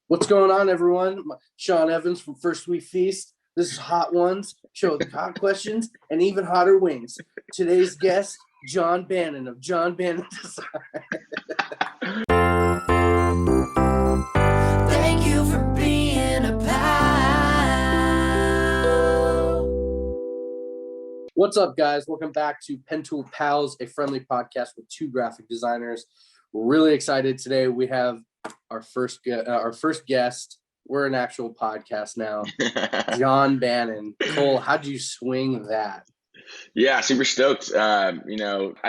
What's going on, everyone? Sean Evans from First We Feast. This is Hot Ones, show with hot questions and even hotter wings. Today's guest, John Bannan of John Bannan Design. Thank you for being a pal. What's up, guys? Welcome back to Pentool PALS, a friendly podcast with two graphic designers. We're really excited today. We have our first guest. We're an actual podcast now. John Bannan. Cole, how'd you swing that? Yeah, super stoked. I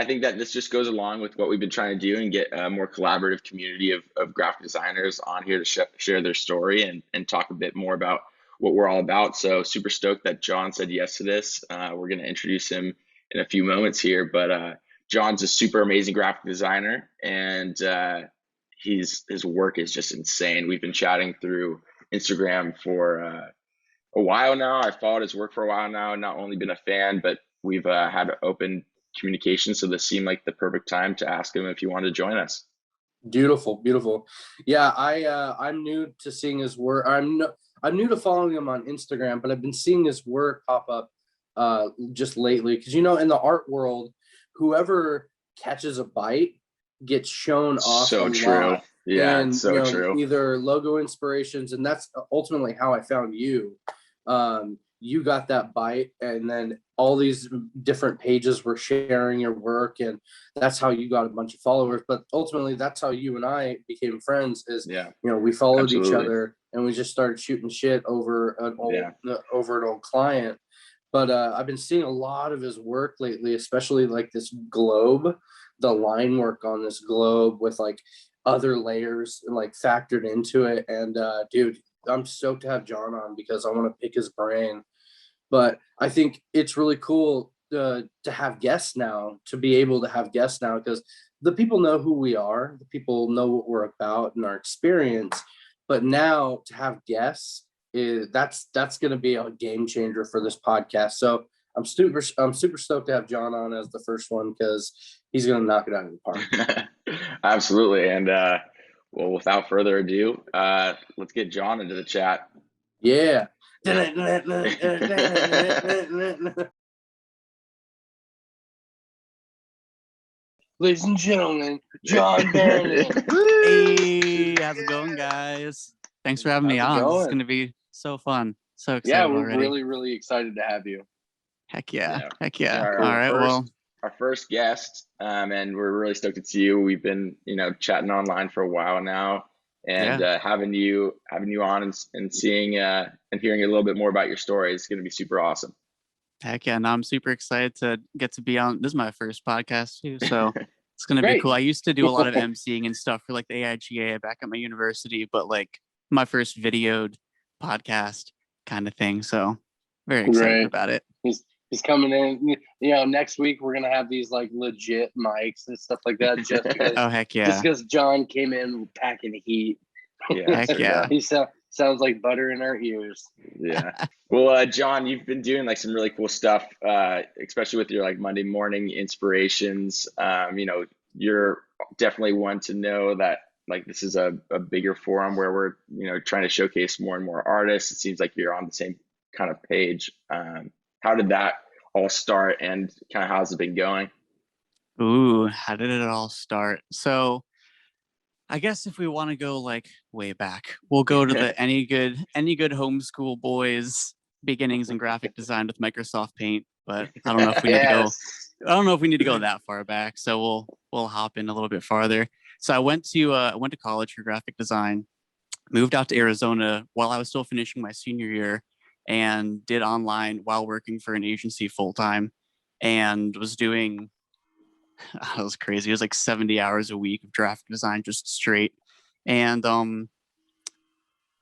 think that this just goes along with what we've been trying to do and get a more collaborative community of graphic designers on here to share their story and talk a bit more about what we're all about. So super stoked that John said yes to this. We're going to introduce him in a few moments here, but John's a super amazing graphic designer, and his work is just insane. We've been chatting through Instagram for a while now. I've followed his work for a while now, not only been a fan, but we've had open communication. So this seemed like the perfect time to ask him if he wanted to join us. Beautiful. Yeah, I'm new to seeing his work. I'm new to following him on Instagram, but I've been seeing his work pop up just lately. Because, in the art world, whoever catches a bite gets shown off So a true. lot. Yeah, And, so true. Either logo inspirations, and that's ultimately how I found you. You got that bite, and then all these different pages were sharing your work, and that's how you got a bunch of followers. But ultimately, that's how you and I became friends. We followed each other, and we just started shooting shit over an old client. But I've been seeing a lot of his work lately, especially like this globe, the line work on this globe with like other layers like factored into it. And dude, I'm stoked to have John on because I want to pick his brain. But I think it's really cool to have guests now, to be able to have guests now, because the people know who we are, the people know what we're about and our experience. But now to have guests, that's going to be a game changer for this podcast. So I'm super stoked to have John on as the first one, because he's going to knock it out of the park. Absolutely. And well, without further ado, let's get John into the chat. Yeah. Ladies and gentlemen, John Bannan. Hey, how's it going, guys? Thanks for having me on. It's going to be so fun. So excited. Yeah, we're already. really excited to have you. Heck yeah. Our first guest, and we're really stoked to see you. We've been, chatting online for a while now, and having you on and seeing and hearing a little bit more about your story is going to be super awesome. Heck yeah. No, I'm super excited to get to be on. This is my first podcast too, so it's going to be cool. I used to do a lot of emceeing and stuff for like the AIGA back at my university, but like my first videoed podcast kind of thing. So very excited about it. He's coming in. Next week we're gonna have these like legit mics and stuff like that. Just because, oh heck yeah! Just because John came in packing heat. Yeah, heck yeah. He sounds like butter in our ears. Yeah. Well, John, you've been doing like some really cool stuff, especially with your like Monday morning inspirations. You're definitely one to know that like this is a bigger forum where we're trying to showcase more and more artists. It seems like you're on the same kind of page. How did that all start, and kind of how's it been going? Ooh, how did it all start? So I guess if we want to go like way back, we'll go to the any good homeschool boys beginnings in graphic design with Microsoft Paint. But I don't know if we need to go. I don't know if we need to go that far back. So we'll hop in a little bit farther. So I went to college for graphic design, moved out to Arizona while I was still finishing my senior year, and did online while working for an agency full time, and was doing, it was crazy. It was like 70 hours a week of graphic design, just straight. And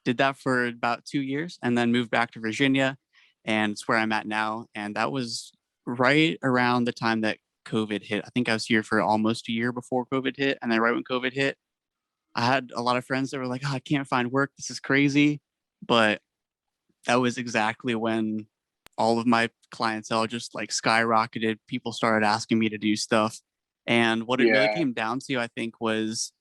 did that for about 2 years, and then moved back to Virginia, and it's where I'm at now. And that was right around the time that COVID hit. I think I was here for almost a year before COVID hit. And then right when COVID hit, I had a lot of friends that were like, oh, I can't find work. This is crazy. But that was exactly when all of my clientele just like skyrocketed. People started asking me to do stuff. And what it really came down to, I think, was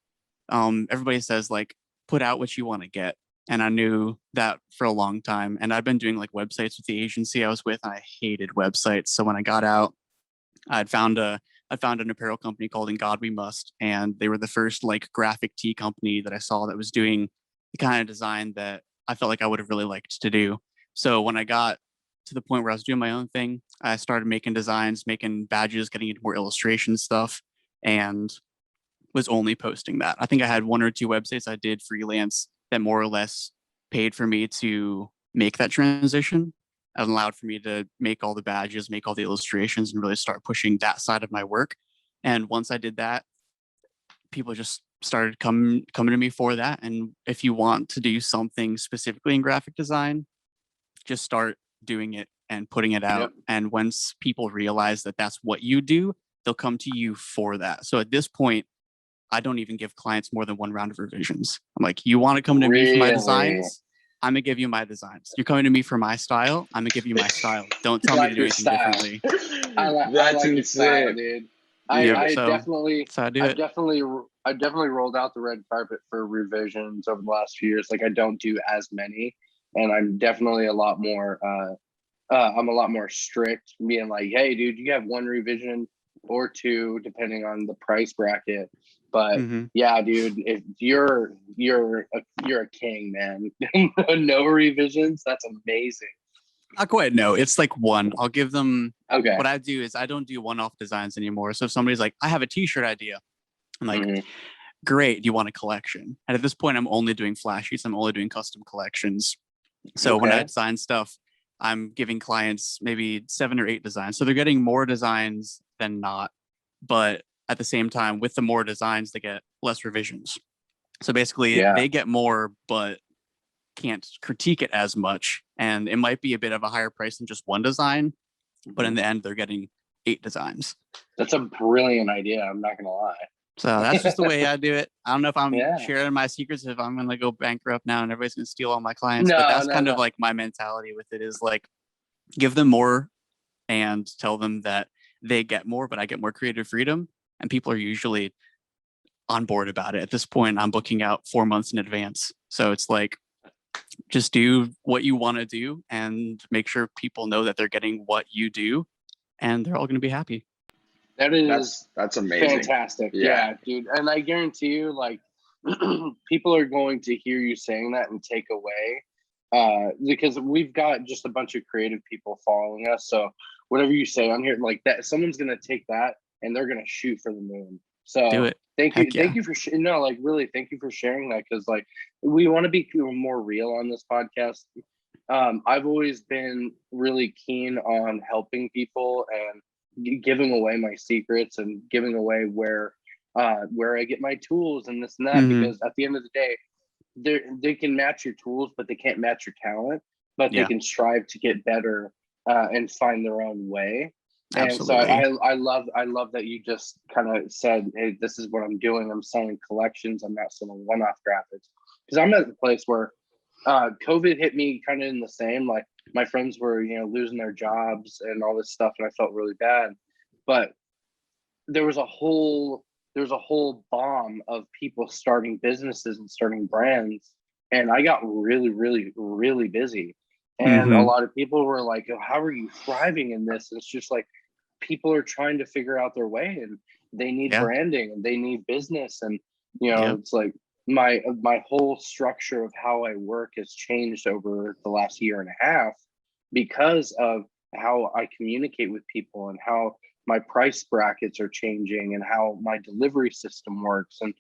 everybody says like, put out what you want to get. And I knew that for a long time. And I'd been doing like websites with the agency I was with, and I hated websites. So when I got out, I found an apparel company called In God We Must, and they were the first like graphic tee company that I saw that was doing the kind of design that I felt like I would have really liked to do. So when I got to the point where I was doing my own thing, I started making designs, making badges, getting into more illustration stuff, and was only posting that. I think I had one or two websites I did freelance that more or less paid for me to make that transition and allowed for me to make all the badges, make all the illustrations, and really start pushing that side of my work. And once I did that, people just started coming to me for that. And if you want to do something specifically in graphic design, just start doing it and putting it out. Yep. And once people realize that that's what you do, they'll come to you for that. So at this point, I don't even give clients more than one round of revisions. I'm like, you want to come to me for my designs? I'm gonna give you my designs. You're coming to me for my style. I'm gonna give you my style. Don't tell me to do anything differently. That's your style, insane. dude. Yep, I so definitely, that's how I do I've it. definitely rolled out the red carpet for revisions over the last few years. Like I don't do as many, and I'm definitely a lot more. I'm a lot more strict, being like, hey, dude, you have one revision or two, depending on the price bracket. But Mhm. yeah, dude, if you're a king, man. No revisions, that's amazing. Not quite. No, it's like one. I'll give them. Okay. What I do is I don't do one-off designs anymore. So if somebody's like, I have a T-shirt idea, I'm like, Mhm. great. Do you want a collection? And at this point, I'm only doing flash sheets. I'm only doing custom collections. So when I Okay. design stuff, I'm giving clients maybe 7 or 8 designs. So they're getting more designs than not. But at the same time, with the more designs, they get less revisions. So basically, Yeah. they get more, but can't critique it as much. And it might be a bit of a higher price than just one design, but in the end, they're getting 8 designs. That's a brilliant idea. I'm not gonna lie. So that's just the way I do it. I don't know if I'm Yeah. sharing my secrets, if I'm going to go bankrupt now and everybody's going to steal all my clients, No, but that's no, kind no. of like my mentality with it is like, give them more and tell them that they get more, but I get more creative freedom. And people are usually on board about it. At this point, I'm booking out 4 months in advance. So it's like, just do what you want to do and make sure people know that they're getting what you do and they're all going to be happy. That is That's amazing. fantastic. Yeah. Yeah, dude. And I guarantee you, like, people are going to hear you saying that and take away, because we've got just a bunch of creative people following us. So whatever you say on here, like that, someone's gonna take that and they're gonna shoot for the moon. So Do it. thank Heck you, yeah. thank you for no, like really, thank you for sharing that, because like we want to be more real on this podcast. I've always been really keen on helping people and giving away my secrets and giving away where I get my tools and this and that, Mhm. because at the end of the day, they can match your tools, but they can't match your talent, but they Yeah. can strive to get better and find their own way. Absolutely. And so I love that you just kind of said, hey, this is what I'm doing. I'm selling collections. I'm not selling one-off graphics, because I'm at the place where COVID hit me kind of in the same, like my friends were, losing their jobs and all this stuff. And I felt really bad, but there was a whole bomb of people starting businesses and starting brands. And I got really, really, really busy. And a Mhm. lot of people were like, oh, how are you thriving in this? And it's just like, people are trying to figure out their way, and they need Yeah. branding and they need business. And, Yep. it's like my whole structure of how I work has changed over the last year and a half because of how I communicate with people and how my price brackets are changing and how my delivery system works. And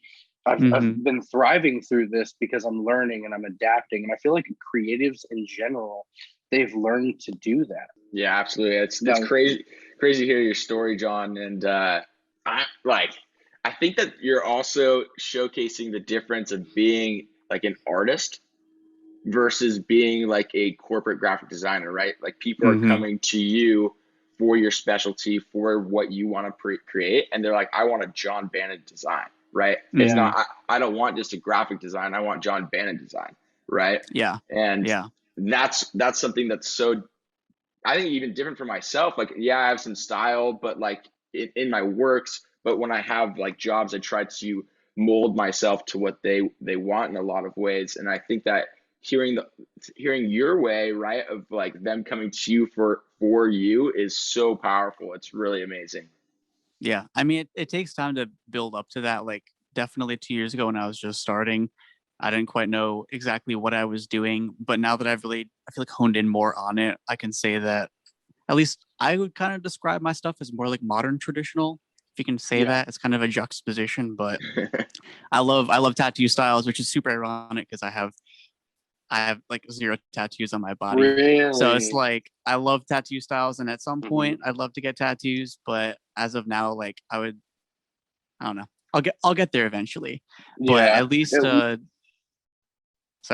I've Mhm. been thriving through this because I'm learning and I'm adapting. And I feel like creatives in general, they've learned to do that. Yeah, absolutely. It's Now, crazy to hear your story, John. And I think that you're also showcasing the difference of being like an artist versus being like a corporate graphic designer, right? Like people are Mhm. coming to you for your specialty, for what you want to create, and they're like, I want a John Bannan design, right? It's Mhm. not, I don't want just a graphic design. I want John Bannan design, right? Yeah. And Yeah. that's something that's so, I think, even different for myself. Like, yeah, I have some style, but like in my works, but when I have like jobs, I try to mold myself to what they want in a lot of ways. And I think that hearing your way, right, of like them coming to you for you is so powerful. It's really amazing. Yeah, I mean, it takes time to build up to that. Like, definitely 2 years ago when I was just starting, I didn't quite know exactly what I was doing. But now that I feel like honed in more on it, I can say that at least I would kind of describe my stuff as more like modern traditional. If you can say Yeah. that, it's kind of a juxtaposition. But I love tattoo styles, which is super ironic because I have like zero tattoos on my body. So it's Really? like I love tattoo styles, and at some point Mhm. I'd love to get tattoos, but as of now, like I don't know. I'll get there eventually. But Yeah. at least sorry,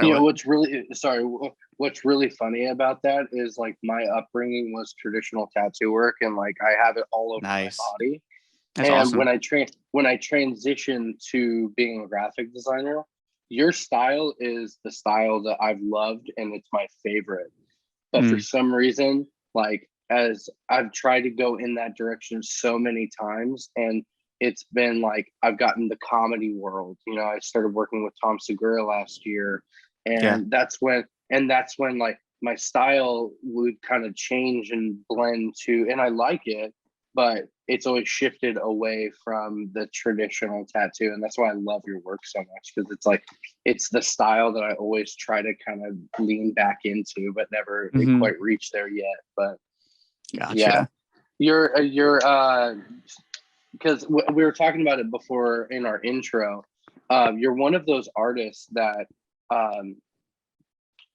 You know, what? what's really funny about that is like my upbringing was traditional tattoo work, and like I have it all over my Nice. body. That's And awesome. when I transitioned to being a graphic designer, your style is the style that I've loved and it's my favorite. But for Mm, some reason, like as I've tried to go in that direction so many times, and it's been like I've gotten the comedy world. You know, I started working with Tom Segura last year, yeah. and that's when like my style would kind of change and blend to, and I like it, but it's always shifted away from the traditional tattoo, and that's why I love your work so much, because it's like it's the style that I always try to kind of lean back into, but never Hmm. quite reach there yet. But yeah, Gotcha. you're because we were talking about it before in our intro. You're one of those artists that um,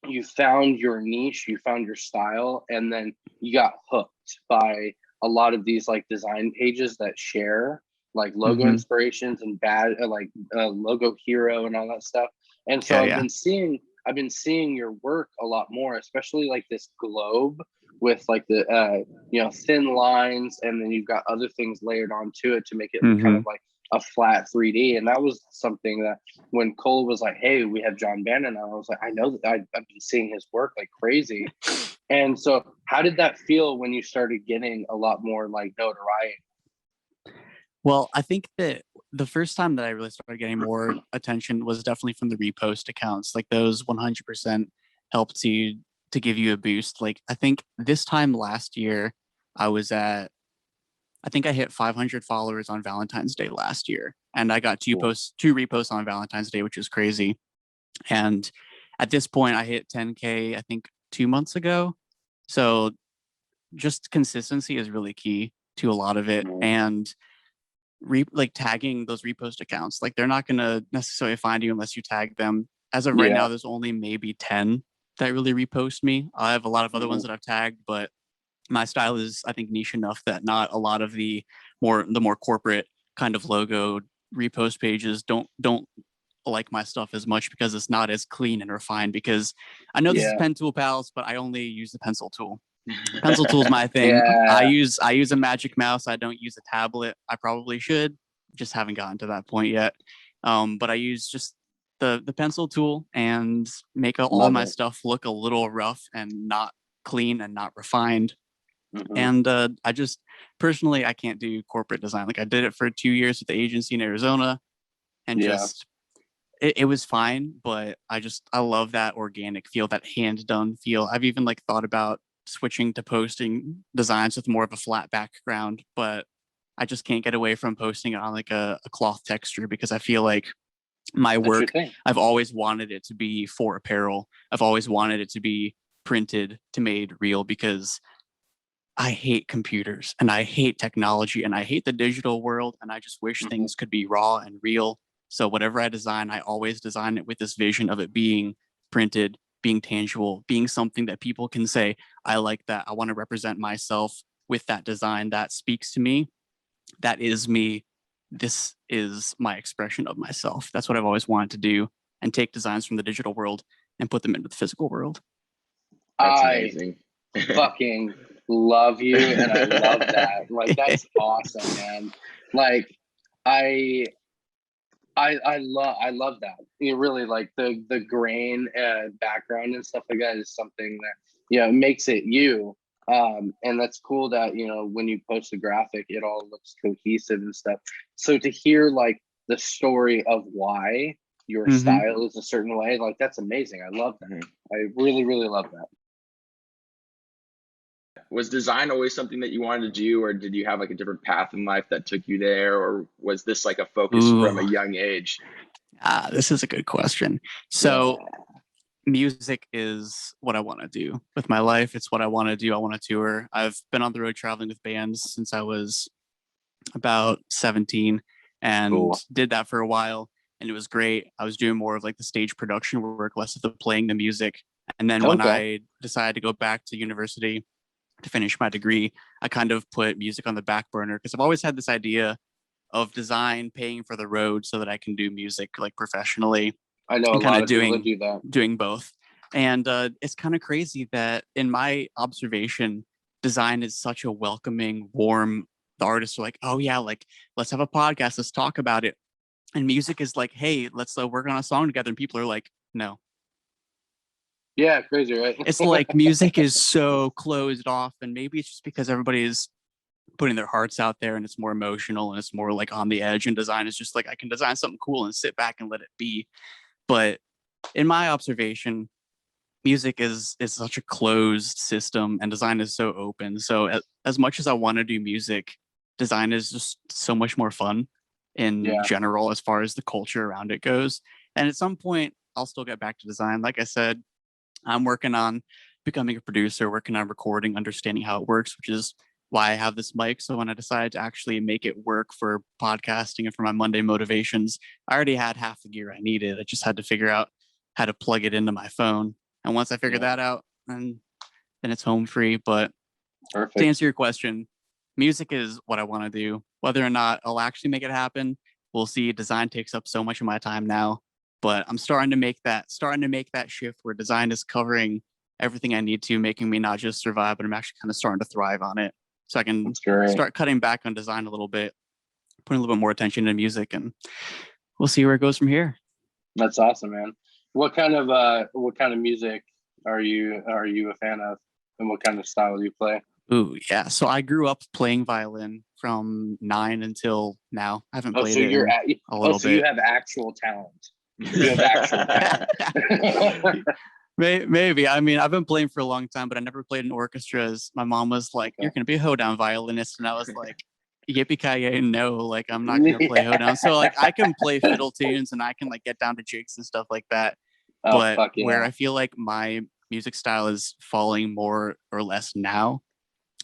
you found your niche, you found your style, and then you got hooked by a lot of these like design pages that share like logo Hmm. inspirations and bad logo hero and all that stuff. And so Yeah, yeah. I've been seeing your work a lot more, especially like this globe with like the thin lines, and then you've got other things layered onto it to make it kind Hmm. of like a flat 3D. And that was something that when Cole was like, "Hey, we have John Bannan," I was like, "I know that I've been seeing his work like crazy." And so, how did that feel when you started getting a lot more like notoriety? Well, I think that the first time that I really started getting more attention was definitely from the repost accounts. Like those 100% helped to give you a boost. Like I think this time last year, I was at I think I hit 500 followers on Valentine's Day last year, and I got Cool. two reposts on Valentine's Day, which is crazy. And at this point, I hit 10K, I think 2 months ago. So just consistency is really key to a lot of it, Mhm. and like tagging those repost accounts. Like they're not gonna necessarily find you unless you tag them. As of right Yeah. now, there's only maybe 10 that really repost me. I have a lot of other Mhm. ones that I've tagged, but my style is I think niche enough that not a lot of the more corporate kind of logo repost pages don't like my stuff as much because it's not as clean and refined. Because I know this is Yeah. Pentool pals, but I only use the pencil tool. Pencil tool is my thing. Yeah. I use a magic mouse. I don't use a tablet. I probably should. Just haven't gotten to that point yet. But I use just the pencil tool and make all Love my it. stuff look a little rough and not clean and not refined. Mhm. And I just personally I can't do corporate design. Like I did it for 2 years with the agency in Arizona, and Yeah. just it was fine, but I love that organic feel, that hand done feel. I've even like thought about switching to posting designs with more of a flat background, but I just can't get away from posting it on like a cloth texture because I feel like my That's your work, thing. I've always wanted it to be for apparel. I've always wanted it to be printed to made real because I hate computers and I hate technology and I hate the digital world, and I just wish Mhm. things could be raw and real. So whatever I design, I always design it with this vision of it being printed, being tangible, being something that people can say, I like that. I want to represent myself with that design that speaks to me. That is me. This is my expression of myself. That's what I've always wanted to do, and take designs from the digital world and put them into the physical world. That's I amazing. fucking love you, and I love that. Like that's awesome, man. Like I I love that. You really like the grain background and stuff like that is something that makes it you. And that's cool that when you post a graphic, it all looks cohesive and stuff. So to hear like the story of why, your Mhm. style is a certain way. Like, that's amazing. I love that. Mhm. I really, really love that. Was design always something that you wanted to do, or did you have like a different path in life that took you there, or was this like a focus from a Ooh, young age? this is a good question. So music is what I want to do with my life. It's what I want to do. I want to tour. I've been on the road traveling with bands since I was about 17 and Cool. did that for a while. And it was great. I was doing more of like the stage production work, less of the playing the music. And then when Okay. I decided to go back to university to finish my degree, I kind of put music on the back burner because I've always had this idea of design paying for the road so that I can do music like professionally I know a and kind lot of of people that do that. doing both. And it's kind of crazy that in my observation, design is such a welcoming, warm. The artists are like, oh yeah, like let's have a podcast, let's talk about it. And music is like, hey, let's work on a song together. And people are like, no. Yeah, crazy, right? It's like music is so closed off, and maybe it's just because everybody is putting their hearts out there and it's more emotional and it's more like on the edge. And design is just like I can design something cool and sit back and let it be. But in my observation, music is such a closed system and design is so open. So as much as I want to do music, design is just so much more fun in Yeah. general as far as the culture around it goes. And at some point, I'll still get back to design. Like I said, I'm working on becoming a producer, working on recording, understanding how it works, which is why I have this mic. So when I decided to actually make it work for podcasting and for my Monday motivations, I already had half the gear I needed. I just had to figure out how to plug it into my phone. And once I figured that out, then it's home free. But to Perfect. answer your question, music is what I want to do. Whether or not I'll actually make it happen, we'll see. Design takes up so much of my time now, but I'm starting to make that shift where design is covering everything I need to, making me not just survive, but I'm actually kind of starting to thrive on it. So I can That's great. start cutting back on design a little bit, putting a little bit more attention to music, and we'll see where it goes from here. That's awesome, man. What kind of music are you a fan of, and what kind of style do you play? Ooh, yeah. So I grew up playing violin from 9 until now. I haven't Oh, played so it you're in at, a little so you bit. have actual talent. You have actual talent. Maybe. I mean, I've been playing for a long time, but I never played in orchestras. My mom was like, "You're gonna be a hoedown violinist," and I was like, "Yippee ki no! Like, I'm not gonna play hoedown." So like, I can play fiddle tunes and I can like get down to jigs and stuff like that. Oh, But fuck where yeah. I feel like my music style is falling more or less now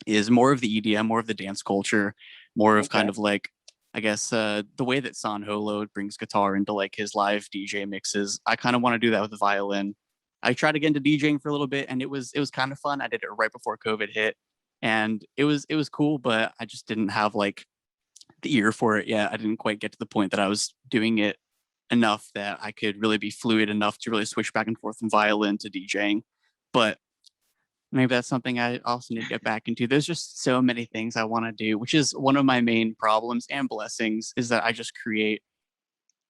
is more of the EDM, more of the dance culture, more of kind Okay. of like, I guess, the way that San Holo brings guitar into like his live DJ mixes. I kind of want to do that with the violin. I tried to get into DJing for a little bit and it was kind of fun. I did it right before COVID hit and it was cool, but I just didn't have like the ear for it yet. I didn't quite get to the point that I was doing it enough that I could really be fluid enough to really switch back and forth from violin to DJing. But maybe that's something I also need to get back into. There's just so many things I want to do, which is one of my main problems and blessings is that I just create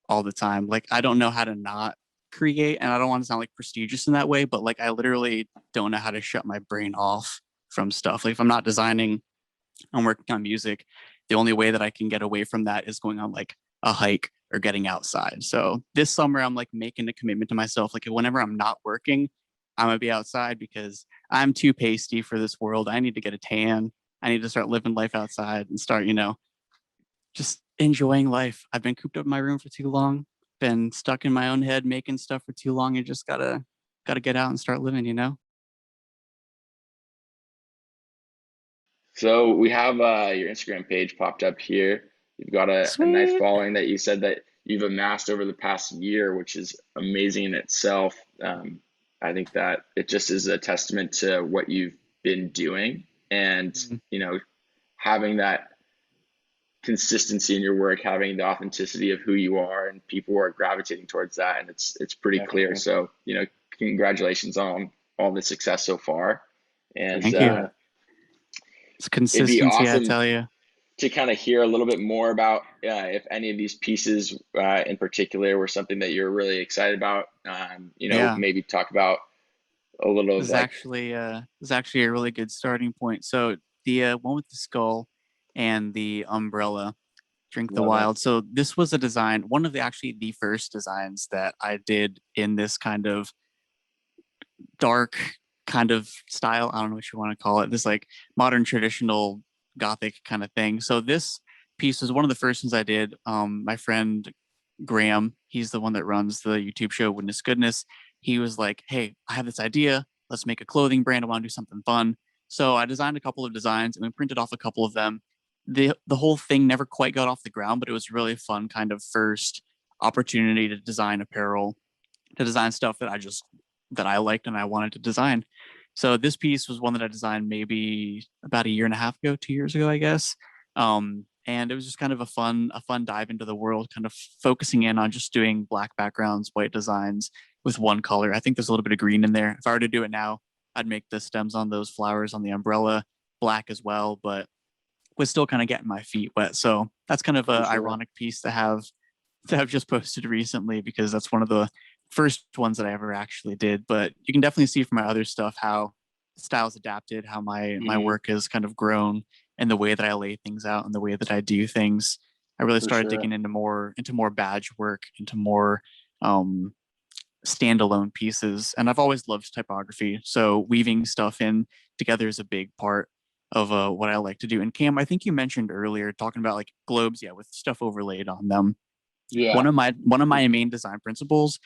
all the time. Like I don't know how to not create and I don't want to sound like prestigious in that way, but like I literally don't know how to shut my brain off from stuff. Like if I'm not designing, I'm working on music. The only way that I can get away from that is going on like a hike or getting outside. So this summer I'm like making a commitment to myself. Like whenever I'm not working, I'm gonna be outside because I'm too pasty for this world. I need to get a tan. I need to start living life outside and start, just enjoying life. I've been cooped up in my room for too long, been stuck in my own head making stuff for too long. And just gotta get out and start living. So we have your Instagram page popped up here. You've got a nice Sweet. following that you said that you've amassed over the past year, which is amazing in itself. I think that it just is a testament to what you've been doing and, Mhm. having that consistency in your work, having the authenticity of who you are, and people are gravitating towards that, and it's pretty clear. Definitely. So, congratulations on all the success so far. And Thank you. It's it'd be consistency, I awesome tell you. to kind of hear a little bit more about if any of these pieces in particular were something that you're really excited about. Yeah. Maybe talk about a little This of is like, actually a really good starting point. So the one with the skull and the umbrella Drink the Love it. wild. So this was a design, one of the first designs that I did in this kind of dark kind of style. I don't know what you want to call it. This like modern traditional gothic kind of thing. So this piece was one of the first ones I did. My friend Graham, he's the one that runs the YouTube show Witness Goodness. He was like, "Hey, I have this idea. Let's make a clothing brand. I want to do something fun." So I designed a couple of designs and we printed off a couple of them. The whole thing never quite got off the ground, but it was really fun kind of first opportunity to design apparel, to design stuff that I liked and I wanted to design. So this piece was one that I designed maybe about a year and a half ago, 2 years ago, I guess. And it was just kind of a fun dive into the world, kind of focusing in on just doing black backgrounds, white designs with one color. I think there's a little bit of green in there. If I were to do it now, I'd make the stems on those flowers on the umbrella black as well, but was still kind of getting my feet wet. So that's kind of For a sure. ironic piece to have just posted recently, because that's one of the first ones that I ever actually did. But you can definitely see from my other stuff how styles adapted, how my Mhm. work has kind of grown, and the way that I lay things out and the way that I do things. I really For started sure. digging into more badge work, into more standalone pieces. And I've always loved typography, so weaving stuff in together is a big part of what I like to do. And Cam, I think you mentioned earlier talking about like globes, yeah, with stuff overlaid on them. Yeah. One of my main design principles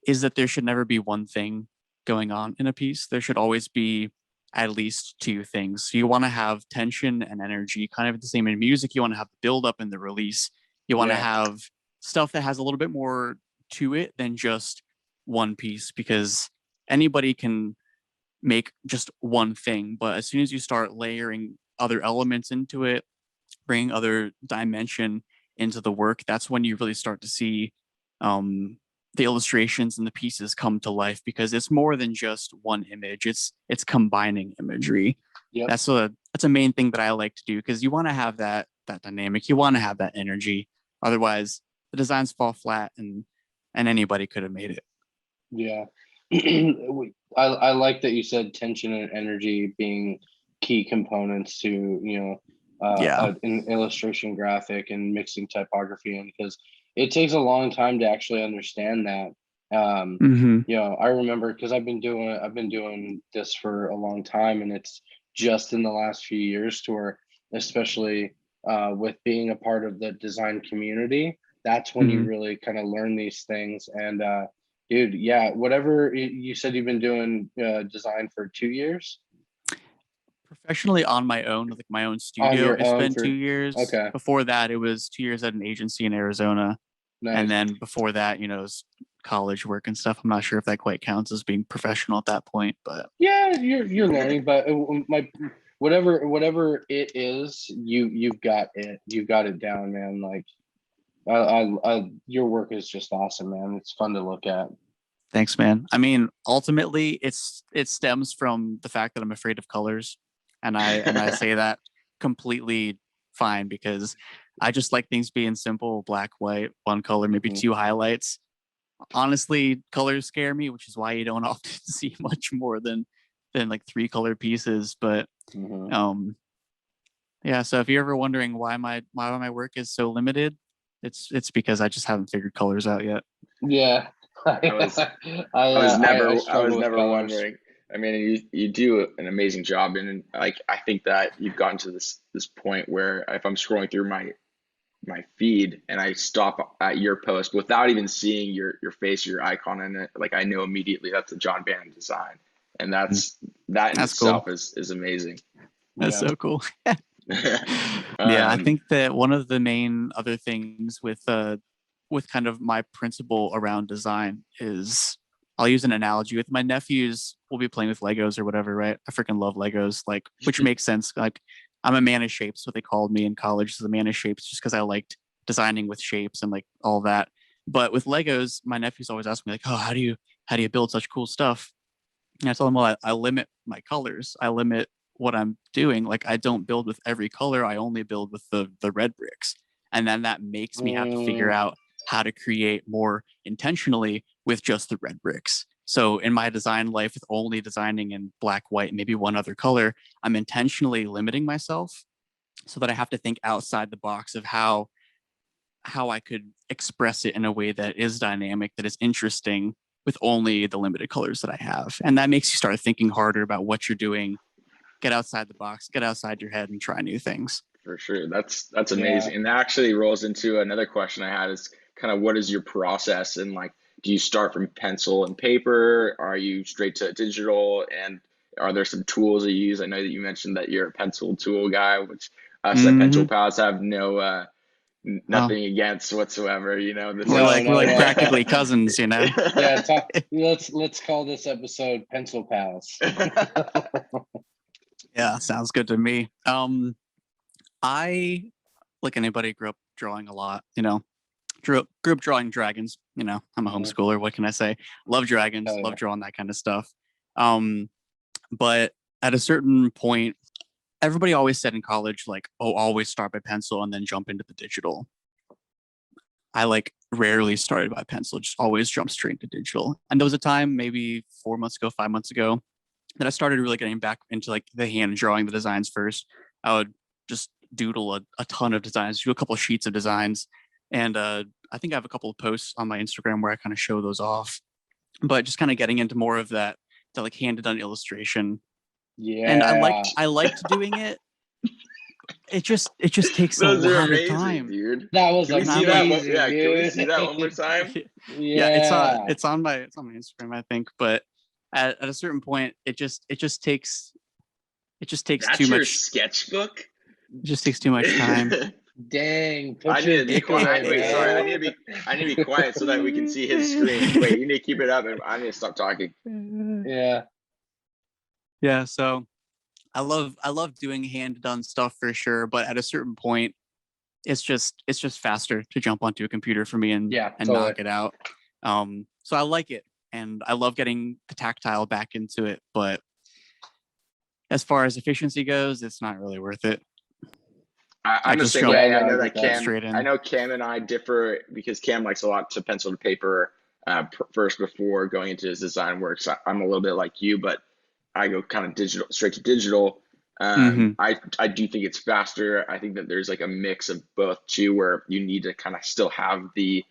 is that there should never be one thing going on in a piece. There should always be at least two things. So you want to have tension and energy, kind of the same in music. You want to have the build up and the release. You want to Yeah. have stuff that has a little bit more to it than just one piece, because anybody can make just one thing. But as soon as you start layering other elements into it, bringing other dimension into the work, that's when you really start to see the illustrations and the pieces come to life, because it's more than just one image. It's combining imagery. Yep. That's a main thing that I like to do, because you want to have that dynamic. You want to have that energy. Otherwise, the designs fall flat, and anybody could have made it. Yeah. I like that you said tension and energy being key components to, Yeah. an illustration graphic and mixing typography in, because it takes a long time to actually understand that. Mm-hmm. I remember, because I've been doing this for a long time, and it's just in the last few years to where, especially with being a part of the design community, that's when you Mhm. really kind of learn these things. And dude, yeah, whatever you said, you've been doing design for 2 years Professionally on my own, with like my own on studio, your it's own been for. 2 years. Okay, Before that, it was 2 years at an agency in Arizona. And nice. then before that, it's college work and stuff. I'm not sure if that quite counts as being professional at that point, but Yeah, you're learning, but my whatever it is, you've got it down, man. Like, your work is just awesome, man. It's fun to look at. thanks, man. I mean, ultimately, it stems from the fact that I'm afraid of colors, and I say that completely fine, because I just like things being simple, black, white, one color, maybe Mhm. two highlights. Honestly, colors scare me, which is why you don't often see much more than like three color pieces. But Mhm. yeah, so if you're ever wondering why my work is so limited, it's because I just haven't figured colors out yet. Yeah, I was I I was struggle with never colors. wondering. I mean, you do an amazing job, and like I think that you've gotten to this point where if I'm scrolling through my feed and I stop at your post without even seeing your face or your icon in it, like I know immediately that's a John Bannan design, and that in That's cool. itself is amazing. That's Yeah. so cool. Yeah, I um, think that one of the main other things with kind of my principle around design is, I'll use an analogy with my nephews. We'll be playing with Legos or whatever, right? I freaking love Legos, like, which makes sense. Like, I'm a man of shapes, what they called me in college, is a man of shapes, just because I liked designing with shapes and like all that. But with Legos, my nephews always ask me like, "Oh, how do you build such cool stuff?" And I told them, well, I limit my colors. I limit what I'm doing. Like, I don't build with every color. I only build with the red bricks. And then that makes me have to figure Mm, out how to create more intentionally with just the red bricks. So in my design life, with only designing in black, white, maybe one other color, I'm intentionally limiting myself, so that I have to think outside the box of how how I could express it in a way that is dynamic, that is interesting with only the limited colors that I have. And that makes you start thinking harder about what you're doing, get outside the box, get outside your head and try new things. For sure. That's Yeah. amazing. And that actually rolls into another question I had is kind of what is your process, and like do you start from pencil and paper? Are you straight to digital? And are there some tools you use? I know that you mentioned that you're a pencil tool guy, which us at Pentool PALS have nothing against whatsoever. You know, this We're No, like no, we're like no. practically cousins, you know. Yeah, let's call this episode Pencil Pals. Yeah, sounds good to me. I, like anybody, grew up drawing a lot, you know. Grew up drawing dragons, you know. I'm a Mhm. homeschooler, what can I say? Love dragons, Hell yeah. love drawing that kind of stuff. But at a certain point, everybody always said in college, like, oh, always start by pencil and then jump into the digital. I like rarely started by pencil, just always jumped straight to digital. And there was a time, maybe 4 months ago, 5 months ago, that I started really getting back into like the hand drawing the designs first. I would just doodle a ton of designs, do a couple of sheets of designs. And I think I have a couple of posts on my Instagram where I kind of show those off. But just kind of getting into more of that, the like handed done illustration. Yeah. And I liked doing it. It just takes a Those are lot of amazing, time. dude. That was Can we see amazing, that? Yeah, dude. can we see that one more time? Yeah, it's on my Instagram, I think. But at a certain point, it just takes That's too your much. sketchbook? It just takes too much time. Dang. I need to be dick quiet. away, Wait, sorry. man. I need to be quiet so that we can see his screen. Wait, you need to keep it up, and I need to stop talking. Yeah. Yeah, so I love doing hand done stuff for sure, but at a certain point, it's just faster to jump onto a computer for me and totally. knock it out. So I like it, and I love getting the tactile back into it, but as far as efficiency goes, it's not really worth it. I'm the just same jump way. I know that straight in. I know Cam and I differ because Cam likes a lot to pencil to paper first before going into his design work. So I'm a little bit like you, but I go kind of digital, straight to digital. I do think it's faster. I think that there's like a mix of both too, where you need to kind of still have the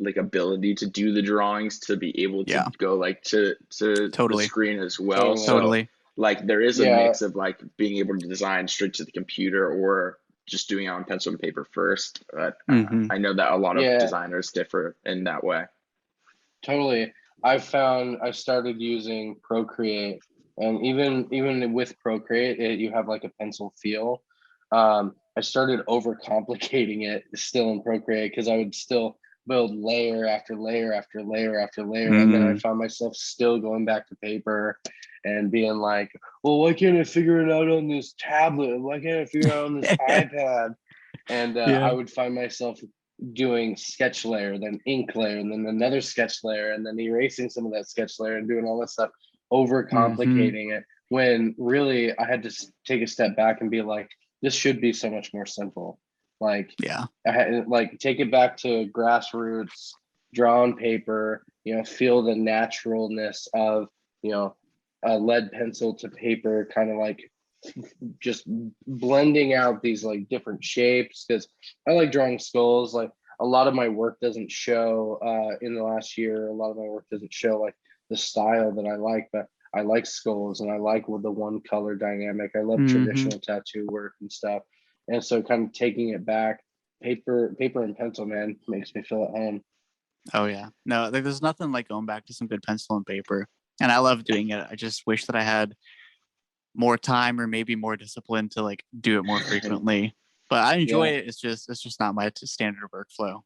like ability to do the drawings to be able to go like to Totally. the screen as well. Totally. So like there is a mix of like being able to design straight to the computer or just doing it on pencil and paper first. But I know that a lot of designers differ in that way. Totally. I've started using Procreate, and even with Procreate, you have like a pencil feel. I started overcomplicating it still in Procreate because I would still build layer after layer after layer after layer, and then I found myself still going back to paper and being like, well, why can't I figure it out on this tablet? Why can't I figure it out on this iPad? And I would find myself doing sketch layer, then ink layer, and then another sketch layer, and then erasing some of that sketch layer and doing all this stuff, overcomplicating it, when really I had to take a step back and be like, this should be so much more simple. Like, I had, like, take it back to grassroots, draw on paper, feel the naturalness of, a lead pencil to paper, kind of like just blending out these like different shapes, because I like drawing skulls. Like a lot of my work doesn't show in the last year, a lot of my work doesn't show like the style that I like, but I like skulls and I like with the one color dynamic. I love traditional tattoo work and stuff. And so kind of taking it back, paper and pencil, man, makes me feel at home. Oh yeah. No, there's nothing like going back to some good pencil and paper. And I love doing it. I just wish that I had more time or maybe more discipline to like do it more frequently. But I enjoy it. It's just not my standard workflow.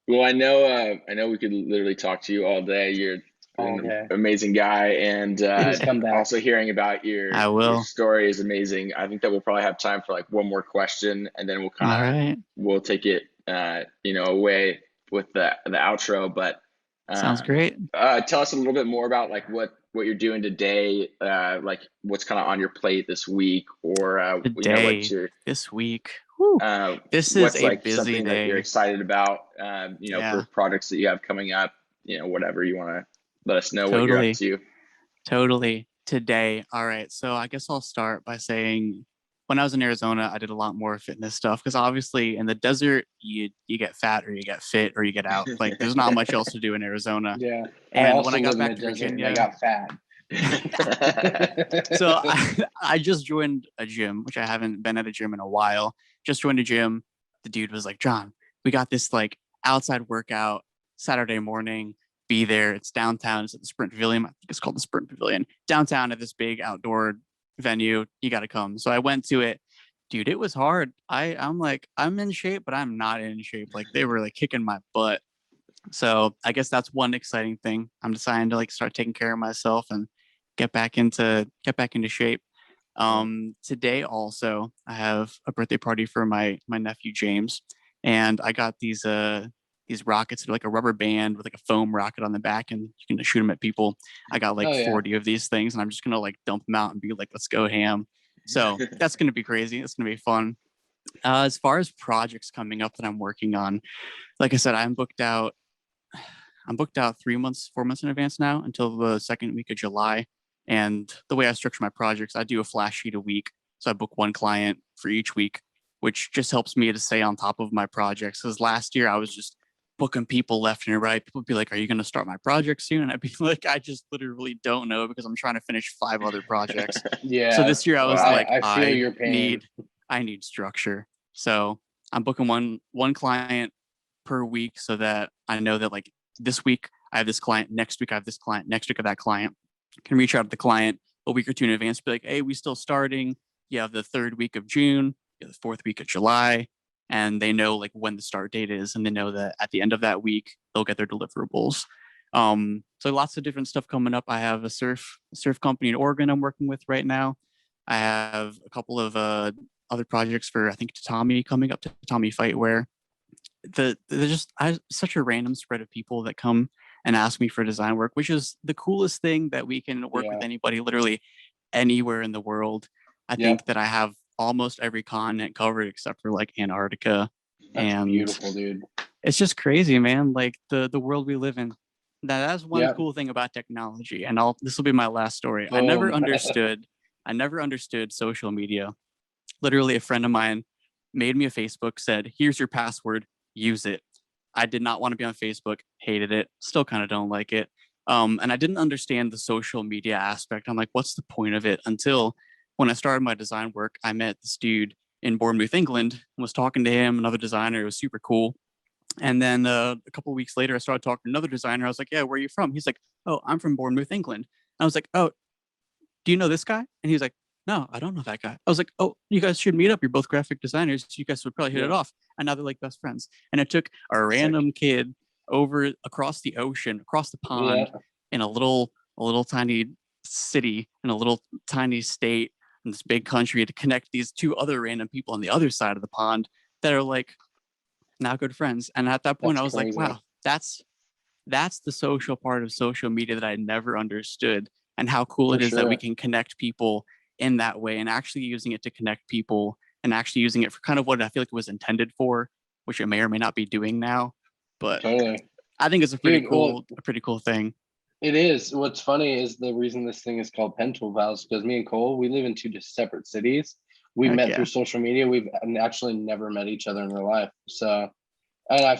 Well, I know we could literally talk to you all day. You're an amazing guy, and also hearing about your story is amazing. I think that we'll probably have time for like one more question, and then we'll take it away with the outro. But sounds great. Tell us a little bit more about like what you're doing today, like what's kind of on your plate this week, or this week. This is a like busy something day that you're excited about, for projects that you have coming up, whatever you want to let us know what you're up to. Totally. Today. All right. So I guess I'll start by saying when I was in Arizona, I did a lot more fitness stuff because obviously in the desert you get fat or you get fit or you get out. Like there's not much else to do in Arizona. Yeah. I And when also I got live in back the to desert and I Virginia, got fat. so I just joined a gym, which I haven't been at a gym in a while. Just joined a gym. The dude was like, John, we got this like outside workout Saturday morning. Be there. It's downtown. It's at the Sprint Pavilion. I think it's called the Sprint Pavilion. Downtown at this big outdoor venue. You got to come. So I went to it. Dude, it was hard. I'm like, I'm in shape, but I'm not in shape. Like they were like kicking my butt. So I guess that's one exciting thing. I'm deciding to like start taking care of myself and get back into shape. Today also I have a birthday party for my nephew James, and I got these rockets. They're like a rubber band with like a foam rocket on the back, and you can just shoot them at people. I got like 40 of these things, and I'm just gonna like dump them out and be like, let's go ham. So that's gonna be crazy. It's gonna be fun. As far as projects coming up that I'm working on, like I said, I'm booked out 3 months, 4 months in advance now until the second week of July. And the way I structure my projects, I do a flash sheet a week. So I book one client for each week, which just helps me to stay on top of my projects. Because last year I was just booking people left and right. People would be like, "Are you going to start my project soon?" And I'd be like, "I just literally don't know because I'm trying to finish 5 other projects." Yeah. So this year I was like, I feel your pain. I need structure. So I'm booking one client per week so that I know that like this week I have this client, next week I have this client, next week of that client. Can reach out to the client a week or two in advance, be like, "Hey, we still starting. You have the 3rd week of June, you have the 4th week of July," and they know like when the start date is, and they know that at the end of that week they'll get their deliverables. So lots of different stuff coming up. I have a surf company in Oregon I'm working with right now. I have a couple of other projects for I think Tatami coming up, to Tatami Fightwear. I have such a random spread of people that come and ask me for design work, which is the coolest thing that we can work with anybody literally anywhere in the world. I think that I have almost every continent covered except for like Antarctica. That's beautiful, dude. It's just crazy, man. Like the world we live in. That's one cool thing about technology. And this will be my last story. I never understood social media. Literally a friend of mine made me a Facebook, said, "Here's your password, use it." I did not want to be on Facebook, hated it, still kind of don't like it. And I didn't understand the social media aspect. I'm like, what's the point of it? Until when I started my design work, I met this dude in Bournemouth, England, and was talking to him, another designer. It was super cool. And then a couple of weeks later, I started talking to another designer. I was like, "Yeah, where are you from?" He's like, "Oh, I'm from Bournemouth, England." I was like, "Oh, do you know this guy?" And he was like, "No, I don't know that guy." I was like, "Oh, you guys should meet up. You're both graphic designers. You guys would probably hit it off." And now they're like best friends. And it took a random kid over across the ocean, across the pond, in a little tiny city, in a little tiny state, in this big country, to connect these 2 other random people on the other side of the pond that are like now good friends. And at that point, I was like, wow, that's the social part of social media that I never understood, and how cool it is that we can connect people in that way, and actually using it to connect people, and actually using it for kind of what I feel like it was intended for, which it may or may not be doing now. But I think it's a pretty cool thing. It is. What's funny is the reason this thing is called Pentool, PALS, because me and Cole, we live in 2 separate cities. We met through social media. We've actually never met each other in real life. So, and I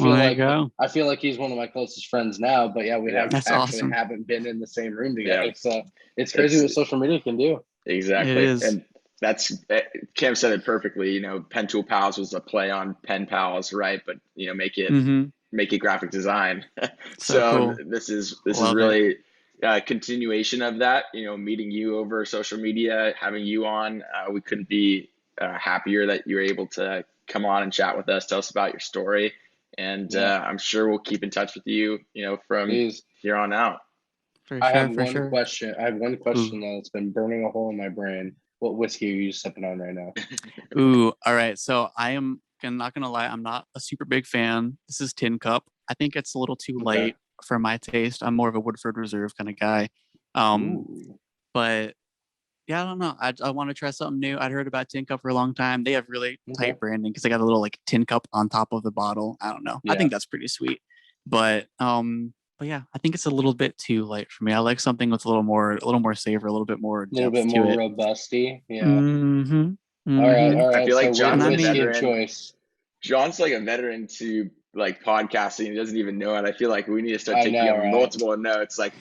feel like he's one of my closest friends now. But we haven't been in the same room together. So it's crazy what social media can do. Exactly. It is. And that's Cam said it perfectly. You know, Pentool PALS was a play on pen pals, right? But make it graphic design. So cool. This is really a continuation of that. Meeting you over social media, having you on. We couldn't be happier that you're able to come on and chat with us, tell us about your story, and I'm sure we'll keep in touch with you. From here on out. I have one question. I have one question that's been burning a hole in my brain. What whiskey are you sipping on right now? All right. So I am not gonna lie, I'm not a super big fan. This is Tin Cup. I think it's a little too light for my taste. I'm more of a Woodford Reserve kind of guy. But I don't know. I want to try something new. I'd heard about Tin Cup for a long time. They have really tight branding because they got a little like tin cup on top of the bottle. I don't know. I think that's pretty sweet. But I think it's a little bit too light for me. I like something with a little more savor, a little bit more depth to it. Robusty. Yeah. Mm-hmm. All right, Mhm. all I right. feel So like with John's a whiskey of veteran. choice. John's like a veteran to like podcasting. He doesn't even know it. I feel like we need to start I taking know, right? multiple notes. Like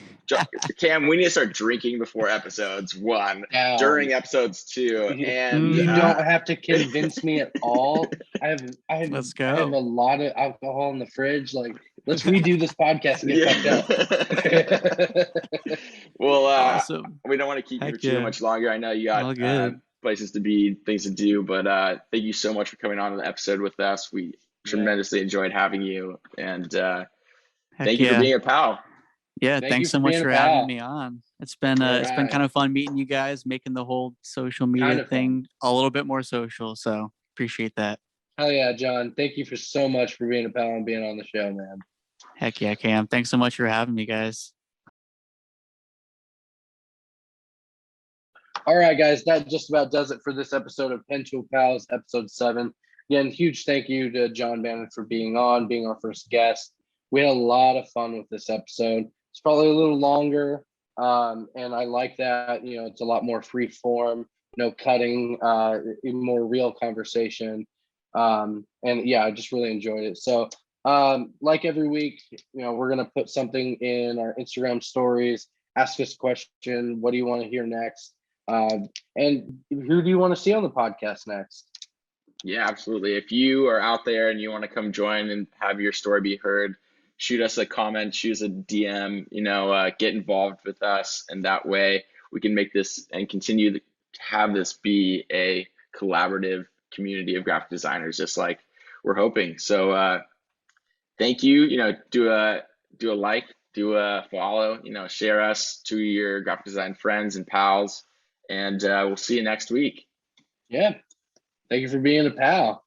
Cam, we need to start drinking before episodes 1, Down. during episodes 2, and You Mhm. don't have to convince me at all. Let's I have go. a lot of alcohol in the fridge. Like, let's redo this podcast and get fucked up. Well, Awesome. we don't want to keep you Heck for too yeah. much longer. I know you got All good. places to be, things to do, but thank you so much for coming on the episode with us. We Yeah. tremendously enjoyed having you, and Heck thank you for yeah. being a pal. Yeah, Thank you thanks so for much being a for having pal. me on. It's been Right. kind of fun meeting you guys, making the whole social media Kind of fun. thing a little bit more social. So appreciate that. Hell yeah, John. Thank you for so much for being a pal and being on the show, man. Heck yeah, Cam. Thanks so much for having me, guys. All right, guys, that just about does it for this episode of Pentool PALS, episode 7. Again, huge thank you to John Bannan for being on, being our first guest. We had a lot of fun with this episode. It's probably a little longer, and I like that. You know, it's a lot more free form, no cutting, more real conversation. And yeah, I just really enjoyed it. So, like every week, you know, we're gonna put something in our Instagram stories. Ask us a question. What do you want to hear next? And who do you want to see on the podcast next? Yeah, absolutely. If you are out there and you want to come join and have your story be heard, shoot us a comment, shoot us a DM, get involved with us. And that way we can make this and continue to have this be a collaborative community of graphic designers, just like we're hoping. So thank you. Do a like, do a follow, share us to your graphic design friends and pals. And we'll see you next week. Yeah. Thank you for being a pal.